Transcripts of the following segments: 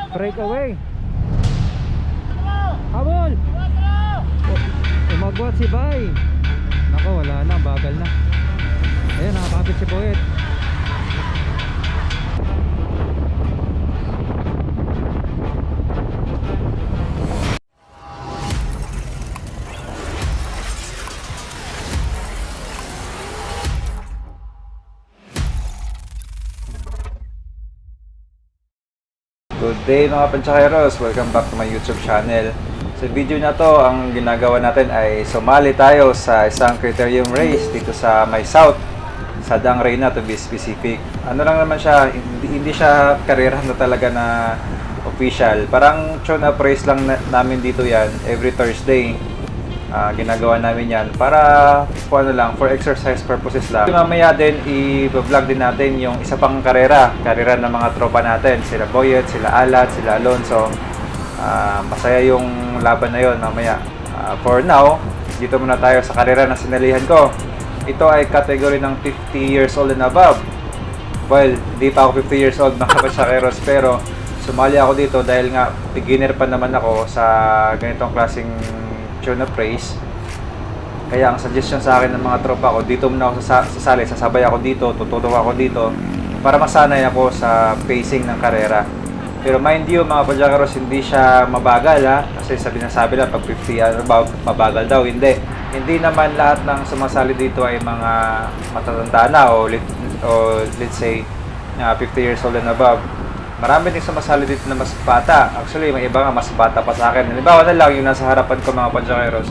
Breakaway. Habol! Umagwat si Bay. Nako, wala na, bagal na. Ayan, nakakapit si Boyet. Good day mga Panchakeros! Welcome back to my YouTube channel. Sa video na to, ang ginagawa natin ay sumali tayo sa isang criterium race dito sa May South, sa Dang Reyna to be specific. Ano lang naman siya, hindi siya karera na talaga na official. Parang tune up race lang namin dito yan every Thursday. Ginagawa namin yan para for exercise purposes lang. Mamaya din i-vlog din natin yung isa pang karera ng mga tropa natin, sila Boyet, sila Alat, sila Alonso. Masaya yung laban na yon mamaya. For now, dito muna tayo sa karera na sinalihan ko. Ito ay category ng 50 years old and above. Well, hindi pa ako 50 years old mga Panchakeros, pero sumali ako dito dahil nga beginner pa naman ako sa ganitong klaseng tune up race. Kaya ang suggestion sa akin ng mga tropa ko, dito muna ako sasali, sasabay ako dito, tutulong ako dito para masanay ako sa pacing ng karera. Pero mind you mga Panchakeros, hindi siya mabagal kasi sinasabi lang pag 50 mabagal daw. Hindi naman lahat ng sumasali dito ay mga matatanda na o let's say 50 years old and above. Marami din sumasali dito na mas bata. Actually, may iba nga mas bata pa sa akin. Halimbawa na lang yung nasa harapan ko mga Panchakeros.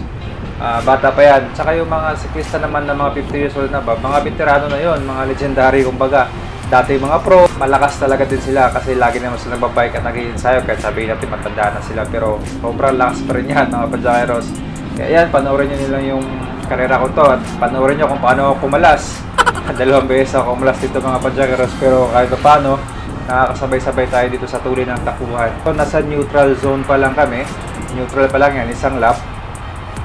Bata pa yan. Tsaka yung mga siklista naman na mga 50 years old na ba, mga veterano na yon, mga legendary kumbaga. Dati mga pro, malakas talaga din sila kasi lagi naman sila nagbabike at nag-i-ensayo kahit sabihin natin matanda na sila. Pero sobrang lakas pa rin yan mga Panchakeros. Kaya yan, panoorin nyo nilang yung karera ko to at panoorin nyo kung paano ako kumalas. 2 beses ako kumalas dito mga Panchakeros, pero kahit pa paano, nakakasabay-sabay tayo dito sa tuloy ng takbuhan. So, nasa neutral zone pa lang kami. Neutral pa lang yan, isang lap.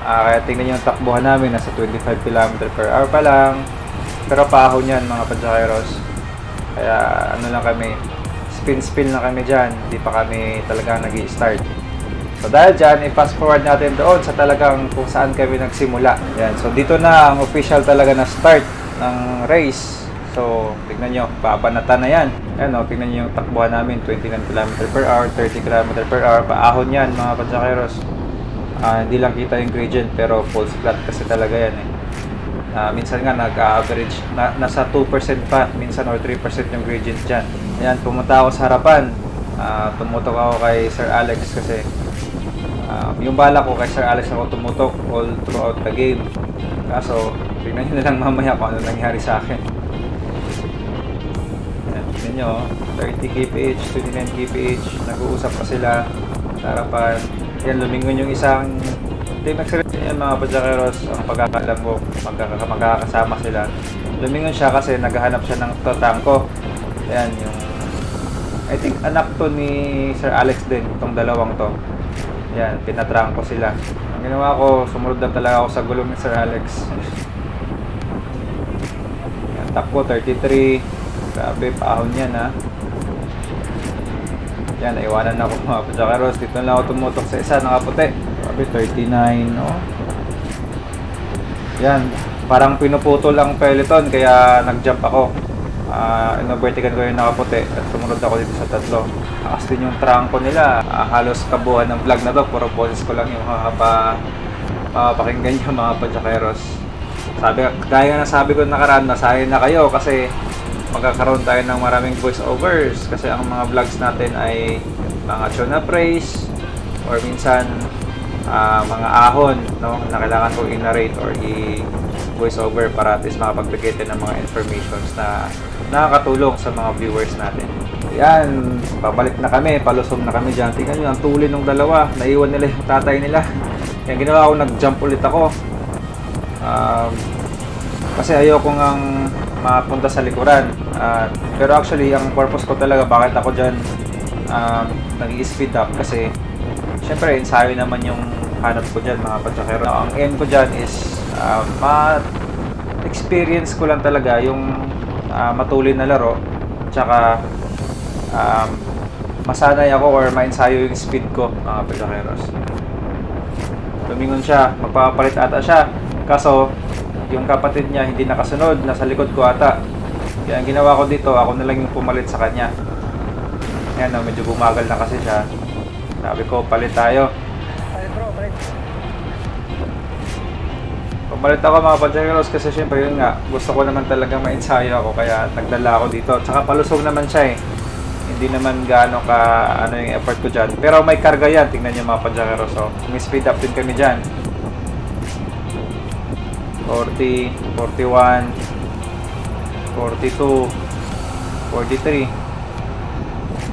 Kaya tingnan nyo yung takbuhan namin, nasa 25 km/h pa lang. Pero paahon yan mga Panchakeros. Kaya ano lang kami, spin na kami dyan. Hindi pa kami talaga nag-i-start. So dahil dyan, i-fast forward natin doon sa talagang kung saan kami nagsimula. Yan. So dito na ang official talaga na start ng race. So, tignan nyo, papanata na yan. Ayan o, tignan nyo yung takbuhan namin, 29 km/h, 30 km/h, paahon yan mga Panchakeros. Hindi lang kita yung gradient, pero full flat kasi talaga yan eh. Minsan nga nag-average, nasa 2% pa, minsan or 3% yung gradient dyan. Ayan, pumunta ako sa harapan. Tumutok ako kay Sir Alex kasi yung bala ko kay Sir Alex ako tumutok all throughout the game. Kaso, tignan nyo na lang mamaya kung ano nangyari sa akin. Tignan nyo, 30 kph, 29 kph, nag-uusap pa sila sa harapan. Yan, lumingon yung isang team accelerator yan mga Panchakeros. Ang pagkakalam ko, magkakasama sila. Lumingon siya kasi naghahanap siya ng tatangko. Yan, yung I think anak to ni Sir Alex din, itong dalawang to. Yan, pinatrangko sila. Ang ginawa ko, sumunod na talaga ako sa gulong ni Sir Alex. Yan, takbo 33. Grabe, paahon yan Yan, naiwanan ako mga Panchakeros. Dito lang ako tumutok sa isa, nakaputi. Grabe, 39, no? Yan, parang pinuputol ang peloton, kaya nag-jump ako. Inovertigan ko yung nakaputi at sumunod ako dito sa tatlo. Akas din yung trangko nila. Halos kabuhan ng vlog na to, puro boses ko lang yung pakinggan yung mga Panchakeros. Gaya na sabi ko nakaraan, nasahin na kayo kasi magkakaroon tayo ng maraming voiceovers kasi ang mga vlogs natin ay mga tune up race or minsan mga ahon, no, na kailangan ko i-narrate or i-voiceover para at least makapagbigay tayo ng mga informations na nakakatulong sa mga viewers natin. Yan, babalik na kami, palusong na kami dyan. Tingnan nyo, ang tuli ng dalawa, naiwan nila yung tatay nila. Yan, ginawa ko, nag-jump ulit ako. Kasi ayoko ngang mapunta sa likuran. Pero actually, ang purpose ko talaga, bakit ako dyan nag-i-speed up kasi syempre, ensayo naman yung hanap ko dyan mga Panchakeros. Ang aim ko dyan is ma-experience ko lang talaga yung matuloy na laro, tsaka masanay ako or mainsayo yung speed ko, mga pasakeros. Lumingon siya, magpapalit ata siya. Kaso, yung kapatid niya hindi nakasunod, nasa likod ko ata. Kaya ang ginawa ko dito, ako na lang yung pumalit sa kanya. Ayan, medyo bumagal na kasi siya. Sabi ko, palit tayo. Pumalit ako mga pasakeros kasi syempre yun nga, gusto ko naman talagang mainsayo ako kaya nagdala ako dito. Tsaka palusog naman siya eh. Hindi naman gaano ka ano yung effort ko dyan. Pero may karga yan, tingnan nyo mga pasakeros. So, speed up din kami dyan. 40, 41, 42, 43,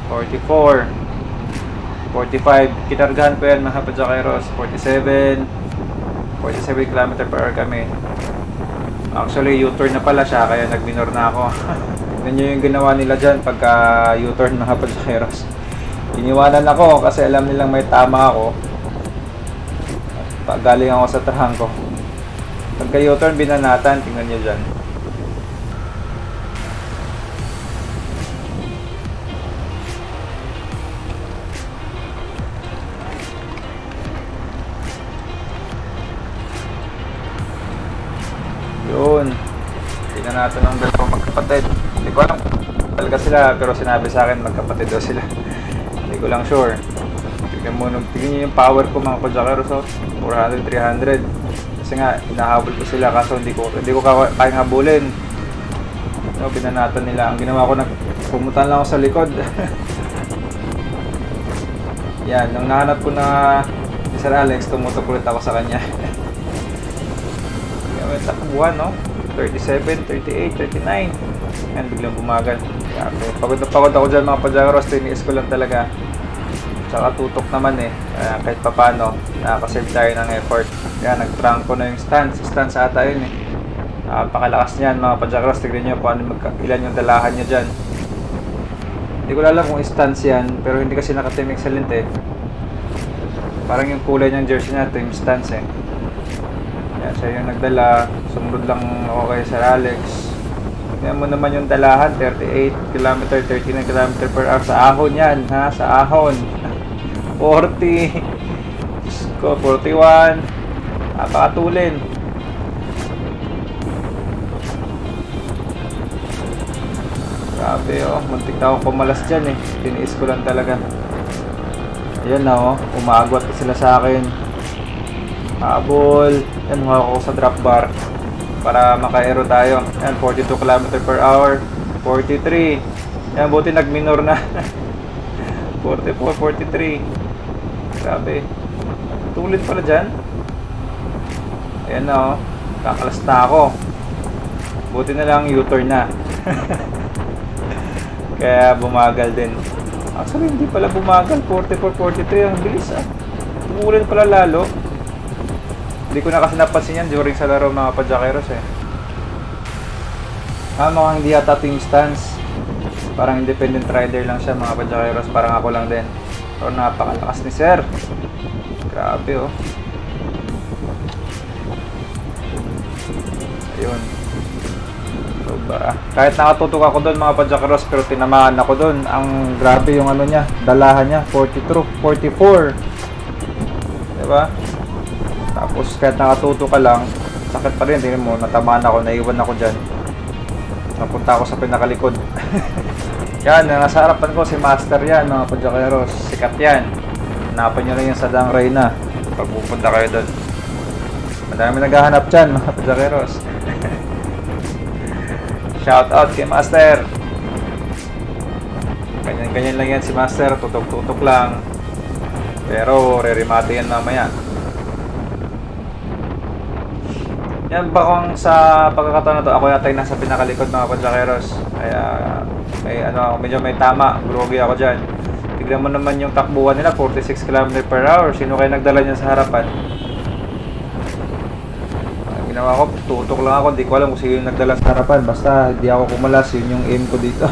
44, 45. Kinargahan ko yan mga pasakeros. 47, 47 km per hour kami. Actually, U-turn na pala siya, kaya nag-minor na ako. Ganyan yung ginawa nila dyan pagka U-turn mga pasakeros. Iniwanan ako kasi alam nilang may tama ako. Galing ako sa trahan ko. Pagka U-turn, binanatan, tingnan nyo dyan. Yun. Tingnan natin ang dalawang magkapatid. Hindi ko alam talaga sila, pero sinabi sa akin magkapatid daw sila. Hindi ko lang sure. Tingnan nyo yung power ko mga pasakeros. 400, 300. Kasi nga, hinahabol ko sila kaso hindi ko kayang habulin. So, binanatan nila. Ang ginawa ko, pumunta lang ako sa likod. Yan, nung nahanap ko na si Sir Alex, tumutok ulit ako sa kanya. May takbuhan, no? 37, 38, 39. Yan, biglang bumagal. Pagod na pagod ako dyan mga pasakeros. Tiniis ko lang talaga. Tsaka tutok naman eh. Kahit pa paano, nakakasave tayo ng effort. Yan, nag-trunk ko na yung stance. Stance ata yun eh. Pakalakas niyan mga pasakeros. Tignan nyo kung ilan yung dalahan nyo dyan. Hindi ko alam kung stance yan. Pero hindi kasi naka-team excellent eh. Parang yung kulay ng jersey niya, team stance eh. Yan, siya yung nagdala. Sumunod lang ako kay Sir Alex. Tignan mo naman yung dalahan. 38 km, 39 km per hour. Sa ahon yan, ha? Sa ahon. 40. Diyos ko, 41. Napakatulin. Grabe oh, muntik na ako pumalas dyan eh. Tiniis ko lang talaga. Ayan na oh, umaagwat sila sa akin. Habol. Yan, huwag ako sa drop bar para maka-aero tayo. Yan, 42 km per hour. 43. Yan, buti nag-minor na. 44, 43. Grabe. Tulin pala dyan. Ayan na oh, kakalas na ako. Buti na lang U-turn na. Kaya bumagal din. Actually, hindi pala bumagal. 44, 43. Ang bilis ah. Tumulan pala lalo. Hindi ko na kasi napansin yan during sa laro mga pasakeros eh. Mukhang hindi yata team stance. Parang independent rider lang siya mga pasakeros. Parang ako lang din. Pero napakalakas ni Sir. Grabe oh. Ayun. Sobra. Kahit nakatutok ako doon mga pasakeros, pero tinamaan ako doon. Ang grabe yung ano niya, dalahan niya, 42, 44. Diba? Tapos kahit nakatutok ka lang, sakit pa rin. Tingnan mo, natamaan ako, naiwan ako dyan. Napunta ako sa pinakalikod. Yan, nasa harapan ko si Master yan mga pasakeros. Sikat yan. Hanapan nyo lang yung Sadang Reyna pag pupunta kayo doon. Madami naghahanap dyan mga pasakeros. Shout out kay Master. Ganyan-ganyan lang yan si Master. Tutok-tutok lang. Pero re-remate yan mamaya. Yan ba kung sa pagkakataon na to, ako yata yung nasa pinakalikod mga pasakeros. Kaya medyo may tama. Grogi ako dyan. Tignan mo naman yung takbuhan nila, 46 km per hour. Sino kayo nagdala niyan sa harapan? Ginawa ko, tutok lang ako, hindi ko alam kung sino yung nagdala sa harapan. Basta hindi ako kumalas, yun yung aim ko dito.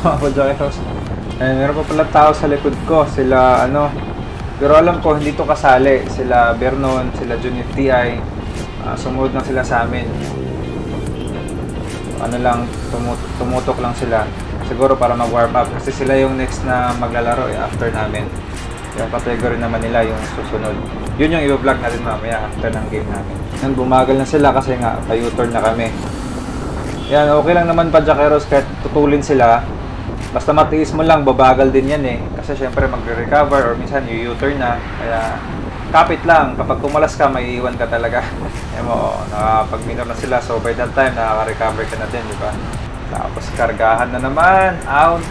Meron pa pala tao sa likod ko, sila pero alam ko hindi to kasali. Sila Vernon, sila Junior TI, sumunod lang sila sa amin. Tumutok lang sila. Siguro para mag-warm up. Kasi sila yung next na maglalaro after namin. Yung category naman nila yung susunod. Yun yung i-vlog natin mamaya after ng game namin. Yan, bumagal na sila kasi nga pa-U-turn na kami. Yan, okay lang naman pa Jackeros kahit tutulin sila. Basta matiis mo lang, babagal din yan eh. Kasi syempre magre-recover or minsan u-turn na. Kaya kapit lang, kapag tumalas ka, may iwan ka talaga. Ayan mo, nakapag-minor na sila. So by that time, nakaka-recover ka na din, di ba? Tapos kargahan na naman.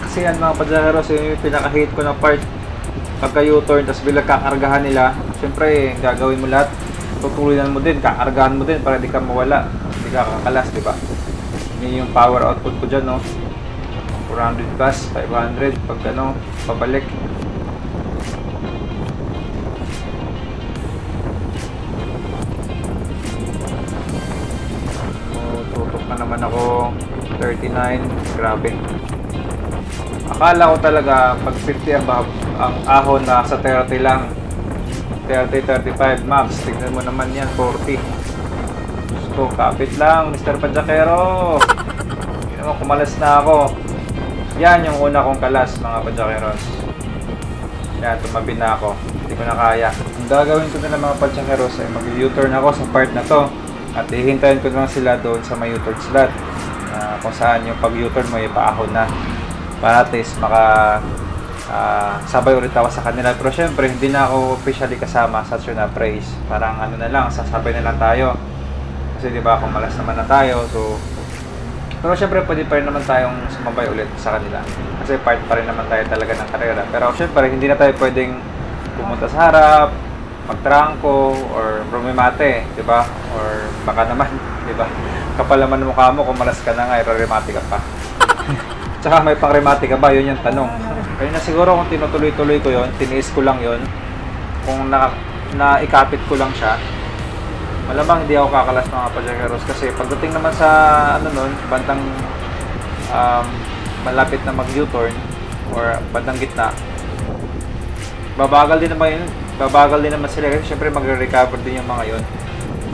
Kasi yan mga Pajajeros, yung pinaka-hate ko na part. Pagka U-turn, tapos bilang kakargahan nila, syempre, gagawin mo lahat. Tutulinan mo din, kakargahan mo din para di ka mawala. Di ka kakalas, di ba? Yun yung power output ko dyan, no? 400 plus, 500, pag ano, pabalik. Tutok na naman ako 39, grabe. Akala ko talaga pag 50 above, ang ahon na sa 30 lang. 30, 35 max. Tignan mo naman yan, 40. Gusto, kapit lang, Mr. Pajakero. Hindi naman, kumalas na ako. Yan yung una kong kalas, mga Pajakeros. Yan, tumabi na ako. Hindi ko na kaya. Ang gagawin ko na ng mga Pajakeros ay mag-U-turn ako sa part na to. At hihintayin ko na sila doon sa may U-turn slot. Kung saan yung pag-U-turn mo, ipaahon na. Para at least sabay ulit ako sa kanila. Pero syempre, hindi na ako officially kasama sa Tuna Praise. Parang ano na lang, sasabay na lang tayo. Kasi di ba, kumalas naman na tayo. So, pero syempre, pwede pa rin naman tayong sumabay ulit sa kanila. Kasi part pa rin naman tayo talaga ng karera. Pero syempre, hindi na tayo pwedeng pumunta sa harap, magtrangko, or rumimate, di ba? Or baka naman, di ba? Kapal naman ng mukha mo, kung malas ka na nga, iraremate ka pa. Tsaka may pang-remate ka ba? Yun yung tanong. Kaya na siguro kung tinutuloy-tuloy ko yun, tiniis ko lang yun, kung naikapit ko lang siya, malamang hindi ako kakalas mga Pajakeros. Kasi pagdating naman sa ano nun, bandang malapit na mag-U-turn or bandang gitna, babagal din naman sila kasi syempre magre-recover din yung mga yun.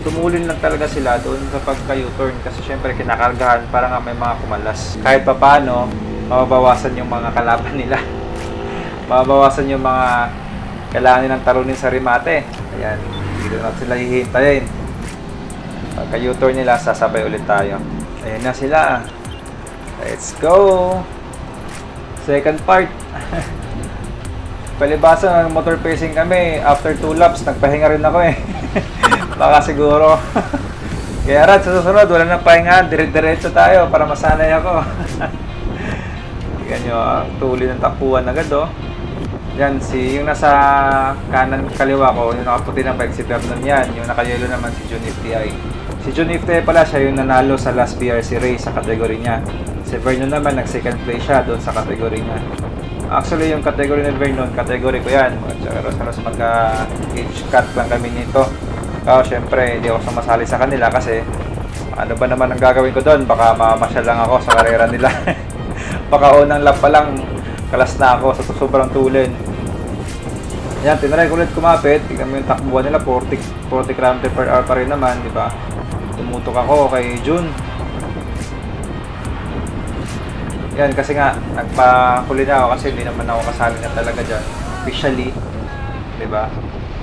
Tumulin lang talaga sila doon sa pagka-U-turn kasi syempre kinakargahan para nga may mga kumalas. Kahit pa paano, mababawasan yung mga kalaban nila. Mababawasan yung mga kailangan nilang talunin sa remate. Ayan, dito na sila hihintayin. Pagka U-turn nila, sasabay ulit tayo. Ayan na sila. Let's go! Second part. Palibasa, motor pacing kami. After 2 laps, nagpahinga rin ako eh. Baka siguro. Kaya Rad, sa susunod, wala nang pahinga. Dire-diretso tayo para masanay ako. Tignan nyo, tuloy ng takbuhan agad oh. Yan, yung nasa kanan kaliwa ko, yung nakaputi ng bike, si Vernon yan. Yung nakayelo naman si Jun FTI. Si Jun FTI pala, siya yung nanalo sa last BRC race sa kategory niya. Si Vernon naman, nag-second place siya doon sa kategory niya. Actually, yung category ni Vernon, category ko yan. Halos magka-age cut lang kami nito. Syempre, hindi ako sumasali sa kanila kasi ano ba naman ang gagawin ko doon? Baka mamasyal lang ako sa karera nila. Baka unang lap pa lang, kalas na ako sa sobrang tulin. Yan, tinry ko ulit kumapit. Tignan mo yung takbuhan nila, 40 km per hour pa rin naman, di ba? Tumutok ako kay June. Yan, kasi nga, nagpahuli na ako kasi hindi naman ako kasali na talaga dyan. Officially, di ba?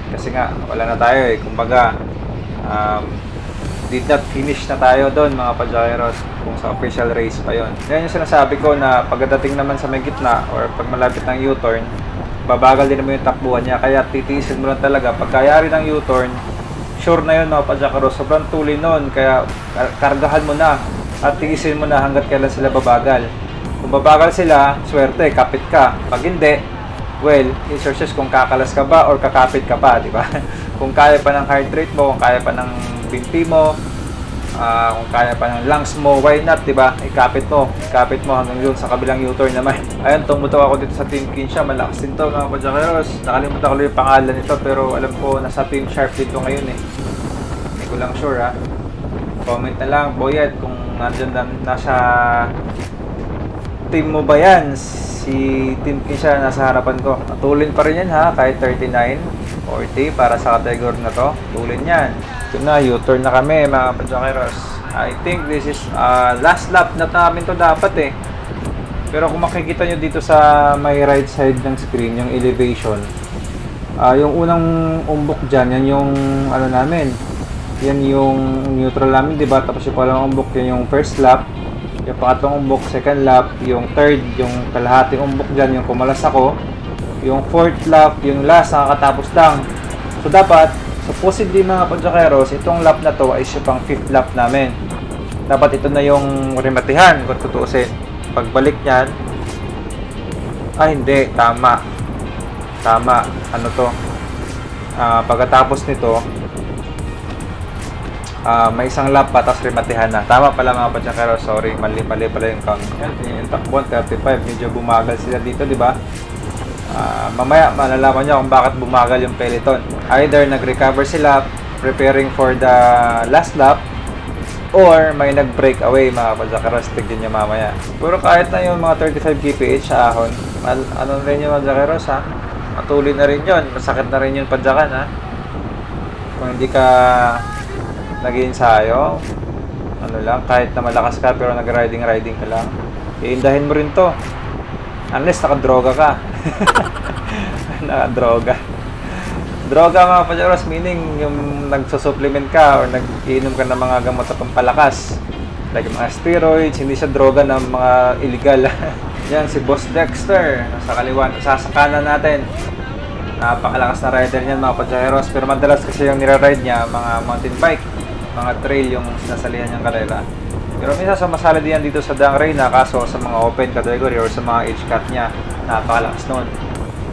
Kasi nga, wala na tayo eh. Kumbaga, did not finish na tayo doon mga Pajakeros kung sa official race pa yon. Yan yung sinasabi ko na pagdating naman sa may gitna or pag malapit ng U-turn, babagal din naman yung takbuhan niya. Kaya titiisin mo lang talaga. Pagkayari ng U-turn, sure na yun mga Pajakeros. Sobrang tuloy nun. Kaya kargahan mo na at tiisin mo na hanggat kailan sila babagal. Kung babagal sila, swerte, kapit ka. Pag hindi, well, it's your choice kung kakalas ka ba or kakapit ka pa, di ba? Kung kaya pa ng heart rate mo, kung kaya pa ng binti mo, kung kaya pa ng lungs mo, why not, di ba? Ikapit mo hanggang yun sa kabilang U-turn naman. Ayun, tumutok ako dito sa Team Kinsha, malakas din to mga Pajakeros. Nakalimutan ko lang yung pangalan nito pero alam ko nasa Team Sharp dito ngayon eh. Hindi ko lang sure ha. Comment na lang, Boyet, kung nandyan nasa team mo ba yan? Si Team Kinsha nasa harapan ko. Tulin pa rin yan ha, kahit 39, 40 para sa category na to. Tulin yan. Ito na, U-turn na kami mga Pajakeros. I think this is last lap na namin to dapat eh. Pero kung makikita nyo dito sa may right side ng screen, yung elevation, yung unang umbok dyan, yan yung ano namin, yan yung neutral namin, diba? Tapos yung palang umbok, yan yung first lap. Yung pangatlong umbok, second lap. Yung third, yung kalahating umbok dyan, yung kumalas ako. Yung fourth lap, yung last, nakakatapos lang. So dapat, supposedly mga Padyakeros, itong lap na to ay siya pang fifth lap namin. Dapat ito na yung rematihan, kung tutuusin. Pagbalik niyan, hindi, tama. Ano to? Pagkatapos nito, may isang lap pa, tapos rematihan na. Tama pala mga Padyakeros, sorry, mali pala yung count. Yan, yung takbuhan, 35, medyo bumagal sila dito, di ba? Mamaya malalaman nyo kung bakit bumagal yung peloton. Either nag-recover sila preparing for the last lap, or may nag-break away mga Padyakeros. Tignan nyo mamaya. Pero kahit na yung mga 35 kph sa ahon, ano rin yung Padyakeros ha, matuloy na rin yun, masakit na rin yung padyakan ha. Kung hindi ka nag-iinsayo, ano lang, kahit na malakas ka pero nag-riding ka lang, iindahin mo rin to unless nakadroga ka. Nakadroga mga Padyakeros, meaning yung nagsusupplement ka or nag-iinom ka ng mga gamot na pampalakas like mga steroids, hindi siya droga ng mga illegal. Yan si Boss Dexter, nasa kaliwan, sa kanan natin. Napakalakas na rider niyan mga Padyakeros, pero madalas kasi yung nire-ride niya mga mountain bike, mga trail yung sinasalihan niyang karera. Pero minsan sumasali din yan dito sa Dang Reyna, kaso sa mga open category or sa mga age cut niya, napakalakas nun.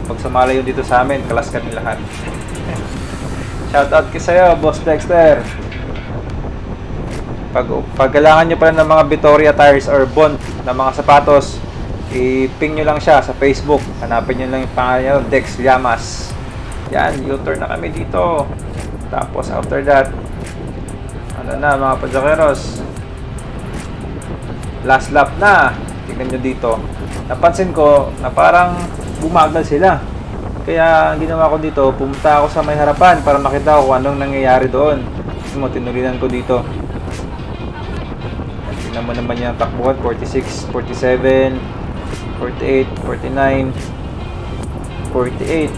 Pag sumala yun dito sa amin, kalas kami lahat. Shoutout ko sa'yo, Boss Dexter. Pag kailangan nyo pala ng mga Vittoria tires or Bond na mga sapatos, i-ping nyo lang siya sa Facebook. Hanapin nyo lang yung pangalan nyo, Dex Llamas. Yan, U-turn na kami dito. Tapos after that, ano na mga Padyakeros, last lap na. Tignan nyo dito. Napansin ko na parang bumagal sila. Kaya ang ginawa ko dito, pumunta ako sa may harapan para makita ko kung anong nangyayari doon. Tinulinan ko dito. Tingnan mo naman yung takbuhan, 46, 47, 48, 49, 48.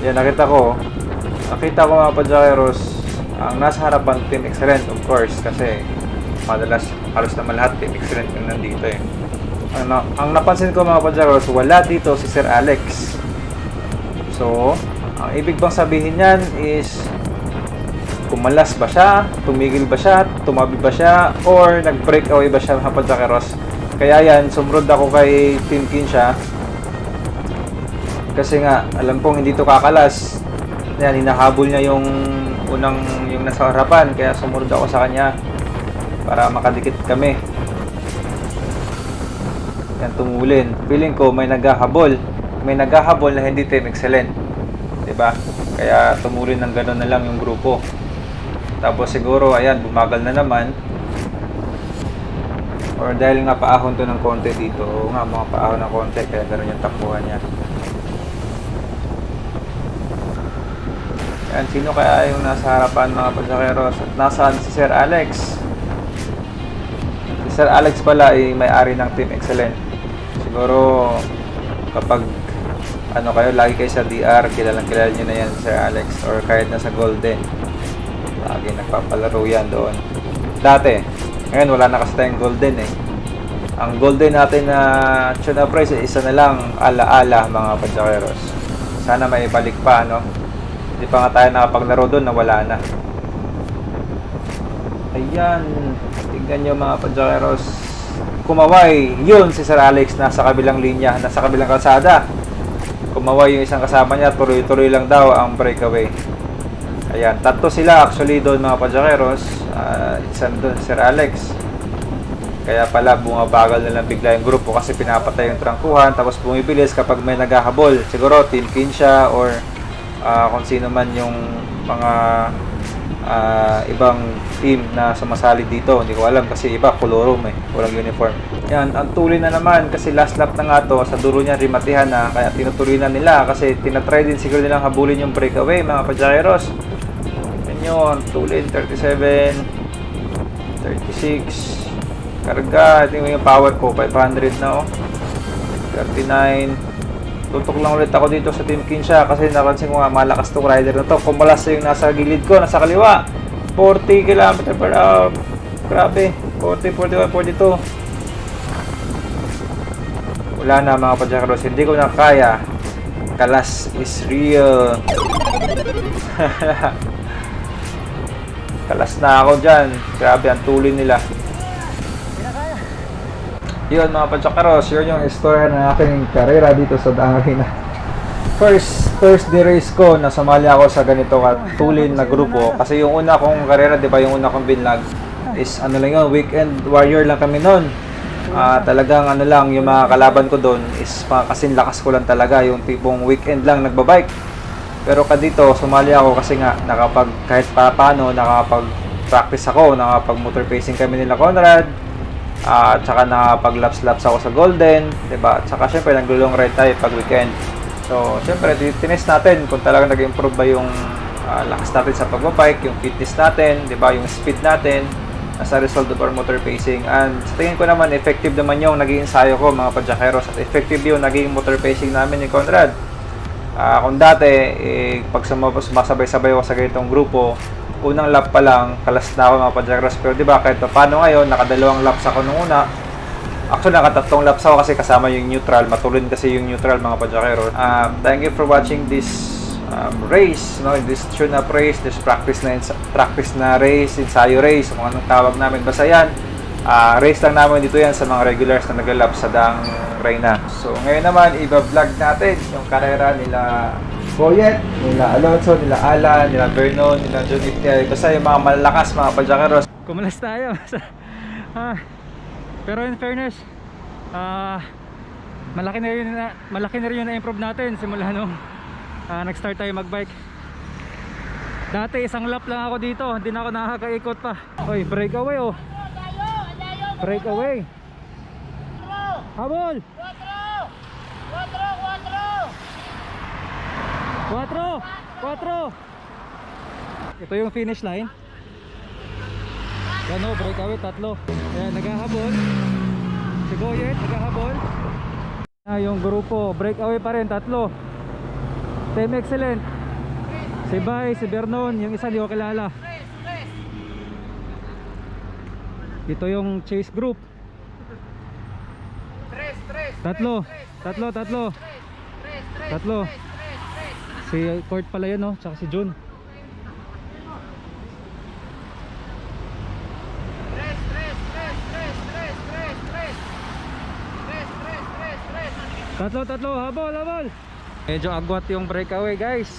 Yan, nakita ko mga Padyakeros, ang nasa harapan, Team Excellent, of course, kasi madalas, halos naman lahat, Team Excellent yung nandito eh. Ang napansin ko mga Padyakeros, wala dito si Sir Alex. So, ang ibig bang sabihin niyan is kumalas ba siya, tumigil ba siya, tumabi ba siya, or nag-break away ba siya mga Padyakeros. Kaya yan, sumunod ako kay Team Kinsha. Kasi nga, alam kong hindi to kakalas. Yan, hinahabol niya yung nasa harapan, kaya sumunod ako sa kanya para makadikit kami. Yan, tumulin. Feeling ko may naghahabol na hindi Team Excellent, diba? Kaya tumulin ng gano'n na lang yung grupo. Tapos siguro ayan, bumagal na naman, or dahil nga paahon to ng konti dito. Oo nga, mga paahon ng konti, kaya gano'n yung takbuhan niya. Yan, sino kaya yung nasa harapan mga Padyakeros? At nasaan si Sir Alex? Si Sir Alex pala ay may-ari ng Team Excellent. Siguro kapag ano kayo, lagi kayo sa DR, kilala nyo na yan Sir Alex, or kahit nasa Golden, lagi nagpapalaro yan doon dati. Ngayon wala na kasi tayong Golden eh. Ang Golden natin na tuna price ay isa na lang, ala-ala mga Padyakeros. Sana may balik pa, no? Hindi pa nga tayo nakapaglaro doon na wala na. Ayan, tignan nyo mga Padyakeros, kumaway yun si Sir Alex, nasa kabilang linya, nasa kabilang kalsada. Kumaway yung isang kasama niya, tuloy-tuloy lang daw ang breakaway. Ayan, tatlo sila actually doon mga Padyakeros. Isang doon si Sir Alex. Kaya pala bumabagal na lang bigla yung grupo kasi pinapatay yung trangkuhan, tapos bumibilis kapag may naghahabol. Siguro Team Kinsha or kung sino man yung mga ibang team na sumasali dito. Hindi ko alam kasi iba kolorum eh, walang uniform. Yan, ang tuloy na naman kasi last lap na nga to, sa dulo niya rimatihan na, kaya tinutuloy na nila kasi tinatry din siguro nilang habulin yung breakaway mga Padyakeros. Yan yun, tuloy 37, 36, Karga, tingnan mo yung power ko, 500 na oh. 39. Tutok lang ulit ako dito sa Team Kinsha kasi napansin ko nga malakas tong rider na to. Kumulas yung nasa gilid ko, nasa kaliwa. 40 km per hour. Grabe, 40, 41, 42. Wala na mga Pajakaros, hindi ko na kaya. Kalas is real. Kalas na ako dyan. Grabe, ang tuloy nila. Yun mga Pajakaros, yun yung istorya ng aking karera dito sa Daang Arena. First day race ko, nasumali ako sa ganito katulin na grupo. Kasi yung una kong karera, di ba yung una kong binlag is ano lang yun, weekend warrior lang kami noon. Talagang ano lang, yung mga kalaban ko doon is kasing lakas ko lang talaga, yung tipong weekend lang nagbabike. Pero dito, sumali ako kasi nga kahit paano nakapag-practice ako, nakapag-motor pacing kami nila Conrad. At saka nakapag-laps-laps ako sa Golden, 'di ba? At saka syempre naglo-long ride tayo pag weekend. So, syempre tinest natin kung talagang nag-improve ba yung lakas natin sa pagbabike, yung fitness natin, 'di ba? Yung speed natin as a result of our motor pacing. And sa tingin ko naman effective naman yung naging ensayo ko mga Pajakeros at effective yung naging motor pacing namin ni Conrad. Kung dati pag sumasabay-sabay ako sa ganitong grupo, unang lap pa lang, kalas na ako mga Pajakeros. Pero di ba kahit paano ngayon, nakadalawang laps ako nung una. Actually, nakatatlong laps ako kasi kasama yung neutral. Matulin kasi yung neutral mga Pajakeros. Thank you for watching this race, no? This tune-up race, this practice na race, ensayo race, kung anong tawag namin. Basta yan, race lang namin dito yan sa mga regulars na nag-lap sa Daang Arena. So ngayon naman, i-vlog natin yung karera nila Boyet, nila Alonso, nila Alan, nila Vernon, nila John Iftiay. Basta yung mga malalakas, mga Pajakeros. Kumulas tayo. Pero in fairness, malaki na rin yung na-improve natin simula nung nag-start tayo magbike. Dati isang lap lang ako dito, hindi na ako nakakaikot pa. Oy, breakaway oh. Breakaway. Habol! 4! Ito yung finish line. Yan o, breakaway, 3. Ayan, naghahabol. Si Boyet, naghahabol. Yung grupo, breakaway pa rin, 3. Team Excellent. Si Bay, si Vernon, yung isa di ko kilala. Ito yung chase group. 3. Si Court pala yun, no? Tsaka si Jun. Tatlo, habol. Medyo agwat yung breakaway, guys.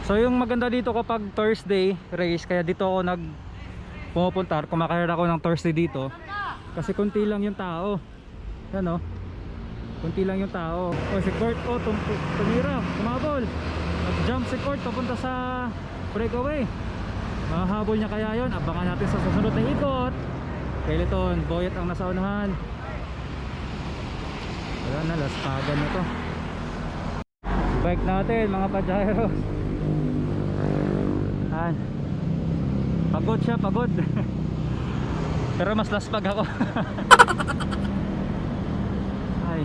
So yung maganda dito kapag Thursday race, kaya dito ako pumupunta, kumakaroon ako ng Thursday dito. Kasi kunti lang yung tao. Yan o. Kunti lang yung tao. O si Court, tumira, kumabol. Nag-jump si Court papunta sa breakaway. Mahahabol niya kaya yun. Abangan natin sa susunod na ikot. Peloton, Boyet ang nasa unahan. Wala na, lastagan na to. Bike natin mga Pajakeros. Pagod siya, pagod. Pero mas laspag ako. Ay,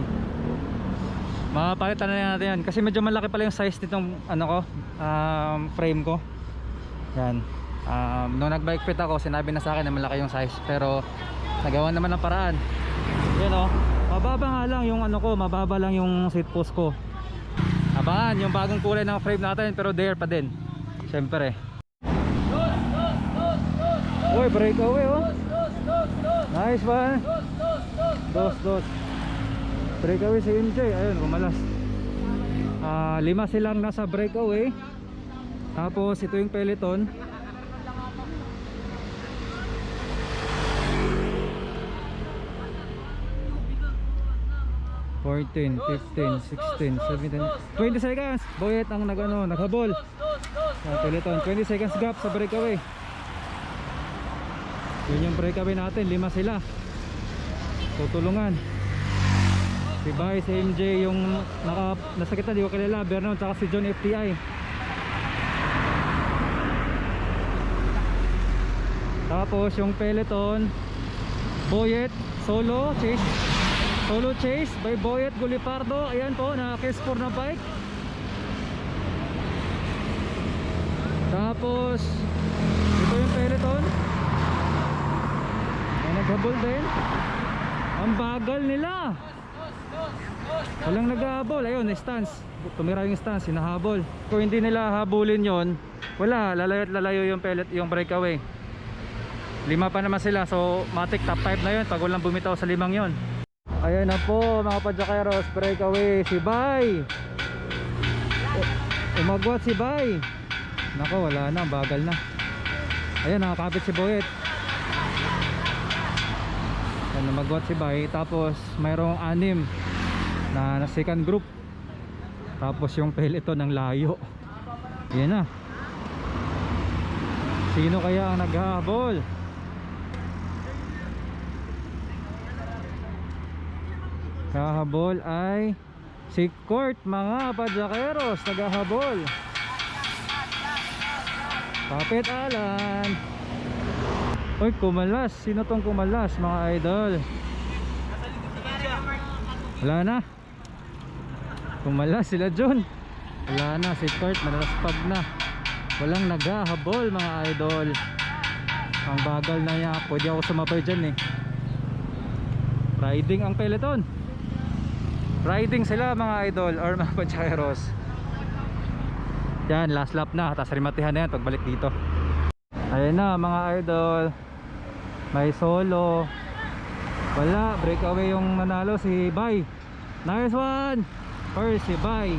mapalitan na natin yan kasi medyo malaki pala yung size nitong frame ko. Yan. Nung nag-bike fit ako, sinabi na sa akin na malaki yung size, pero nagawa naman ng paraan. Yan o, mababa nga lang yung mababa lang yung seat post ko. Abangan yung bagong kulay ng frame natin, pero there pa din. Siyempre. Uy, breakaway oh. Nice one. Dos. Breakaway si MJ, ayun, kumalas. 5 silang nasa breakaway. Tapos ito yung peloton. $14, $15, $16, $17, $20 seconds. Boyet ang naghabol. Peloton, 20 seconds gap sa breakaway. Yun yung breakaway natin, 5 sila. Tutulungan. Si Bay, si MJ yung nasa kita, di ko kilala. Vernon, tsaka si John FTI. Tapos yung peloton Boyet Solo Chase by Boyet Gulipardo. Ayan po, naka-K-Sport na bike. Tapos ito yung Peloton. May naghabol din. Ang bagal nila. Walang naghahabol. Ayun, stance. Tumira yung stance, hinahabol. Kung hindi nila habulin yon, wala, lalayo at lalayo yung breakaway. 5 pa naman sila, so matik top 5 na yun pag walang bumitaw sa 5 yon. Ayan na po mga Padyakeros, breakaway si Bay. Umagwat si Bay. Nako, wala na, bagal na. Ayan, nakakapit si Boyet. Ayan, umagwat si Bay. Tapos mayroong 6 na second group. Tapos yung Peloton ng layo. Ayan na. Sino kaya ang naghahabol? Kahabol ay si Court mga Padyakeros, naghahabol. Kapit Alan. Uy, kumalas. Sino tong kumalas mga idol? Wala na. Kumalas sila John. Wala na, si Court nalaspag na. Walang naghahabol mga idol. Ang bagal na niya. Pwede ako sumabay dyan eh. Riding ang Peloton. Riding sila mga idol or mga Padyakeros. Yan, last lap na. Tapos rimatihan na yan pagbalik dito. Ayan na mga idol. May solo. Wala, breakaway yung nanalo si Bay. Nice one. First si Bay.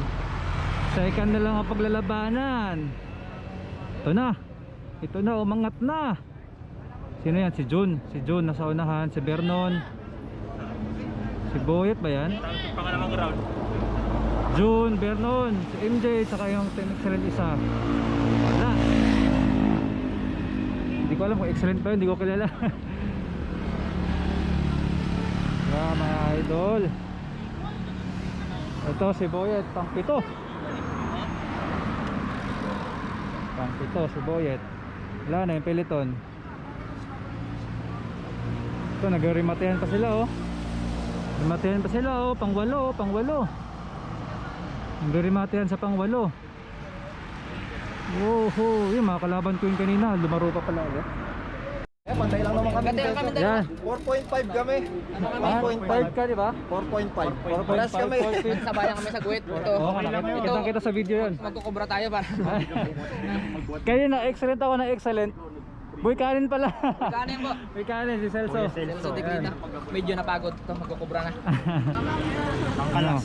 Second na lang ang paglalabanan. Ito na. Ito na, umangat na. Sino yan? Si Jun. Si Jun nasa unahan. Si Vernon. Si Boyet ba yan? Pangalawang round. Jun, Vernon, si MJ, saka yung team excellent isa. Wala. Hindi ko alam kung excellent pa yun, hindi ko kilala. Wala mga idol. Ito si Boyet, pang-7. Pang-7 si Boyet. Wala na yung Peloton. Ito, nag-rematehan pa sila oh. Rematehan pa sila oh, pang-8 oh, pang-8. Nag-rematehan sa pang-8. Woho, yung mga kalaban ko yung kanina, lumaro pa pala ulit. Pantay lang naman kami. Yan. 4.5 kami. 1.5 ka, di ba? 4.5. Paras kami. Sabayan kami sa guwit. Ito. Oo, kitang kita sa video yun. Magkukubra tayo para. Kaya na excellent ako na excellent. Boy kanin pala. Kanin po. Boy kanin si Celso. Celso de Grita. Medyo napagod ito. Magkukubra na. Ano?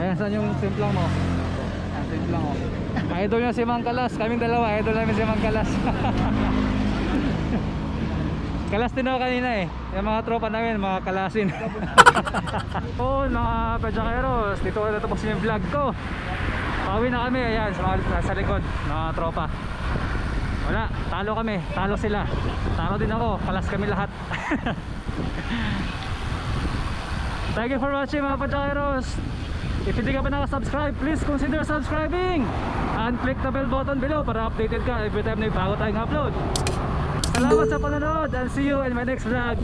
Ayan, saan yung simplang mo? Ayan, simplang mo. Idol niya si Mang Kalas. Kaming dalawa, idol namin si Mang Kalas. Kalas din ako kanina eh. Yung mga tropa namin, mga kalasin. Oo, mga Padyakeros, dito ko natapos yung vlog ko. Pauwi na kami, ayan, sa likod, mga tropa. Wala, talo kami, talo sila. Talo din ako, kalas kami lahat. Thank you for watching mga Padyakeros. If hindi ka pa nakasubscribe, please consider subscribing and click the bell button below para updated ka every time na bago tayong upload. Salamat sa panonood and see you in my next vlog.